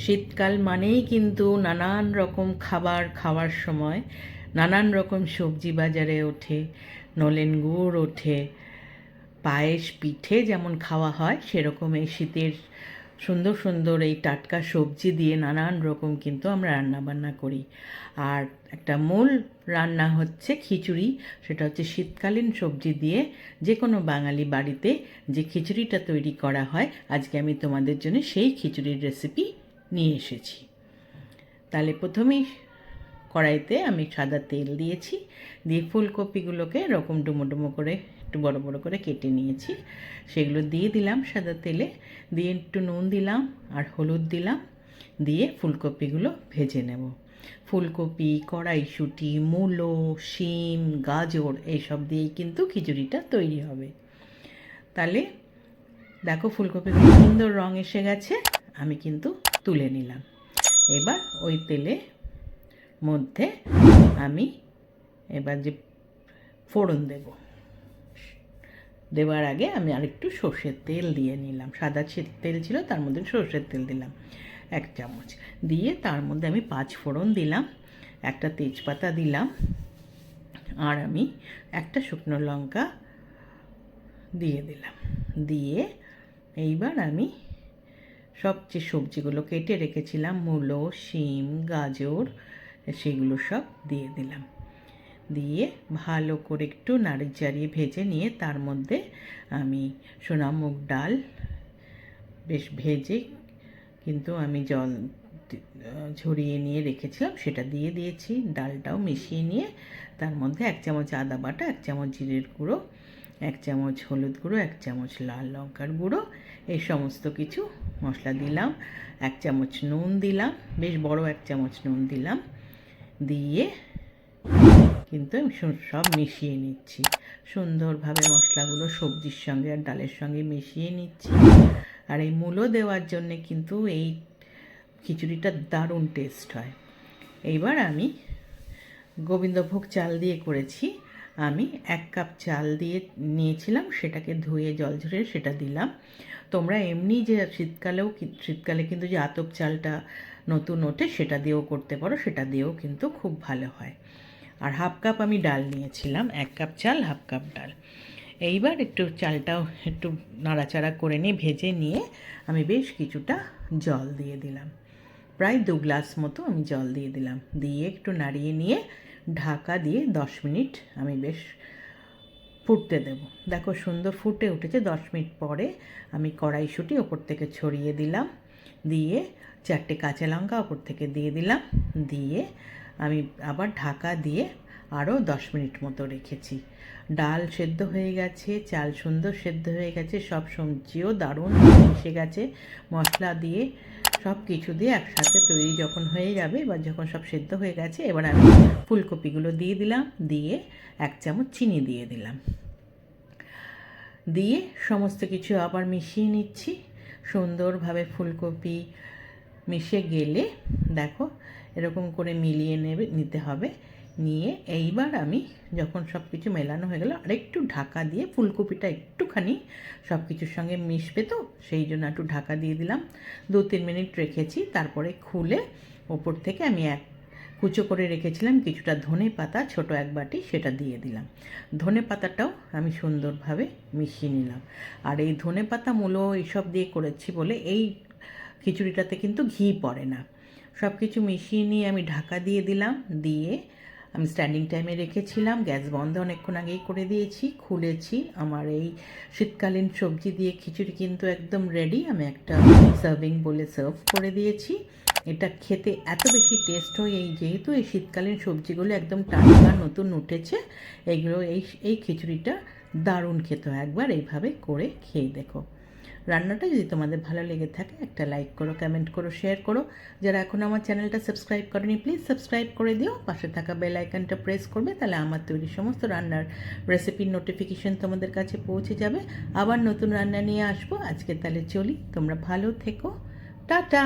শীতকাল মানেই কিন্তু নানান রকম খাবার খাওয়ার সময় নানান রকম সবজি বাজারে ওঠে, নলেন গুড় ওঠে, পায়েস পিঠে যেমন খাওয়া হয় সেরকম এই শীতের সুন্দর সুন্দর এই টাটকা সবজি দিয়ে নানান রকম কিন্তু আমরা রান্নাবান্না করি। আর একটা মূল রান্না হচ্ছে খিচুড়ি, সেটা হচ্ছে শীতকালীন সবজি দিয়ে যে কোনো বাঙালি বাড়িতে যে খিচুড়িটা তৈরি করা হয়, আজকে আমি তোমাদের জন্য সেই খিচুড়ির রেসিপি নিয়ে এসেছি। তাহলে প্রথমেই কড়াইতে আমি সাদা তেল দিয়েছি, দিয়ে ফুলকপিগুলোকে এরকম ডুমো ডুমো করে একটু বড় বড় করে কেটে নিয়েছি, সেগুলো দিয়ে দিলাম সাদা তেলে, দিয়ে একটু নুন দিলাম আর হলুদ দিলাম, দিয়ে ফুলকপিগুলো ভেজে নেব। ফুলকপি, কড়াইশুঁটি, মূলো, শিম, গাজর এইসব দিয়েই কিন্তু খিচুড়িটা তৈরি হবে। তাহলে দেখো ফুলকপিগুলো সুন্দর রং এসে গেছে, আমি কিন্তু তুলে নিলাম। এবার ওই তেলে মধ্যে আমি এবার যে ফোড়ন দেওয়ার আগে আমি আরেকটু সর্ষের তেল দিয়ে নিলাম। সাদা তেল ছিল, তার মধ্যে সর্ষের তেল দিলাম 1 চামচ, দিয়ে তার মধ্যে আমি 5 ফোড়ন দিলাম, একটা তেজপাতা দিলাম, আর আমি একটা শুকনো লঙ্কা দিয়ে দিলাম। দিয়ে এইবার আমি সব যে সবজিগুলো কেটে রেখেছিলাম, মূলো, শিম, গাজর, সেগুলো সব দিয়ে দিলাম। দিয়ে ভালো করে একটু নাড়ি চাড়িয়ে ভেজে নিয়ে তার মধ্যে আমি সোনামুগ ডাল বেশ ভেজে কিন্তু আমি জল ঝরিয়ে নিয়ে রেখেছিলাম, সেটা দিয়ে দিয়েছি। ডালটাও মিশিয়ে নিয়ে তার মধ্যে 1 চামচ আদা বাটা, 1 চামচ জিরের গুঁড়ো, 1 চামচ হলুদ গুঁড়ো, 1 চামচ লাল লঙ্কার গুঁড়ো, এই সমস্ত কিছু মশলা দিলাম। 1 চামচ নুন দিলাম, বেশ বড় 1 চামচ নুন দিলাম, দিয়ে কিন্তু আমি সব মিশিয়ে নিচ্ছি সুন্দরভাবে। মশলাগুলো সবজির সঙ্গে আর ডালের সঙ্গে মিশিয়ে নিচ্ছি। আর এই মূলো দেওয়ার জন্যে কিন্তু এই খিচুড়িটা দারুণ টেস্ট হয়। এইবার আমি গোবিন্দভোগ চাল দিয়ে করেছি, আমি 1 কাপ চাল দিয়ে নিয়েছিলাম, সেটাকে ধুয়ে জল ঝরিয়ে সেটা দিলাম। তোমরা এমনি যে শীতকালে কিন্তু যে আতপ চালটা নতুন ওঠে সেটা দিয়েও করতে পারো, সেটা দিয়েও কিন্তু খুব ভালো হয়। আর 1/2 কাপ আমি ডাল নিয়েছিলাম, 1 কাপ চাল 1/2 কাপ ডাল। এইবার একটু চালটাও একটু নাড়াচাড়া করে নিয়ে ভেজে নিয়ে আমি বেশ কিছুটা জল দিয়ে দিলাম, প্রায় 2 গ্লাস মতো আমি জল দিয়ে দিলাম। দিয়ে একটু নাড়িয়ে নিয়ে ঢাকা দিয়ে 10 মিনিট আমি বেশ ফুটতে দেব। দেখো সুন্দর ফুটে উঠেছে। 10 মিনিট পরে আমি কড়াইশুঁটি ওপর থেকে ছড়িয়ে দিলাম, দিয়ে 4টে কাঁচা লঙ্কা ওপর থেকে দিয়ে দিলাম, দিয়ে আমি আবার ঢাকা দিয়ে আরও 10 মিনিট মতো রেখেছি। ডাল সেদ্ধ হয়ে গেছে, চাল সুন্দর সেদ্ধ হয়ে গেছে, সব সবজিও দারুণ মিশে গেছে, মশলা দিয়ে সব কিছু দিয়ে একসাথে তৈরি যখন হয়ে যাবে, এবার যখন সব সেদ্ধ হয়ে গেছে, এবার আমি ফুলকপিগুলো দিয়ে দিলাম, দিয়ে 1 চামচ চিনি দিয়ে দিলাম, দিয়ে সমস্ত কিছু আবার মিশিয়ে নিচ্ছি সুন্দরভাবে। ফুলকপি মিশে গেলে দেখো এরকম করে মিলিয়ে নিতে হবে। নিয়ে এইবার আমি যখন সব কিছু মেলানো হয়ে গেল, আরেকটু ঢাকা দিয়ে, ফুলকপিটা একটুখানি সব কিছুর সঙ্গে মিশবে তো সেই জন্য একটু ঢাকা দিয়ে দিলাম। 2-3 মিনিট রেখেছি, তারপরে খুলে ওপর থেকে আমি কুচো করে রেখেছিলাম কিছুটা ধনে পাতা, ছোট 1 বাটি, সেটা দিয়ে দিলাম। ধনে পাতাটাও আমি সুন্দরভাবে মিশিয়ে নিলাম। আর এই ধনে পাতা, মূলো এইসব দিয়ে করেছি বলে এই খিচুড়িটাতে কিন্তু ঘি পড়ে না। সব কিছু মিশিয়ে নিয়ে আমি ঢাকা দিয়ে দিলাম, দিয়ে আমি স্ট্যান্ডিং টাইমে রেখেছিলাম। গ্যাস বন্ধ অনেকক্ষণ আগেই করে দিয়েছি। খুলেছি, আমার এই শীতকালীন সবজি দিয়ে খিচুড়ি কিন্তু একদম রেডি। আমি একটা সার্ভিং বলে সার্ভ করে দিয়েছি। এটা খেতে এত বেশি টেস্ট হয়, যেহেতু এই শীতকালীন সবজিগুলো একদম টাটকা নতুন উঠেছে, এইগুলো এই খিচুড়িটা দারুণ খেতে হয়। একবার এইভাবে করে খেয়ে দেখো। রান্নাটা যদি তোমাদের ভালো লেগে থাকে একটা লাইক করো, কমেন্ট করো, শেয়ার করো। যারা এখন আমার চ্যানেলটা সাবস্ক্রাইব করেনি প্লিজ সাবস্ক্রাইব করে দিও, পাশে থাকা বেল আইকনটা প্রেস করবে, তাহলে আমার তৈরি সমস্ত রান্নার রেসিপির নোটিফিকেশন তোমাদের কাছে পৌঁছে যাবে। আবার নতুন রান্না নিয়ে আসবো। আজকে তাহলে চলি, তোমরা ভালো থেকো, টাটা।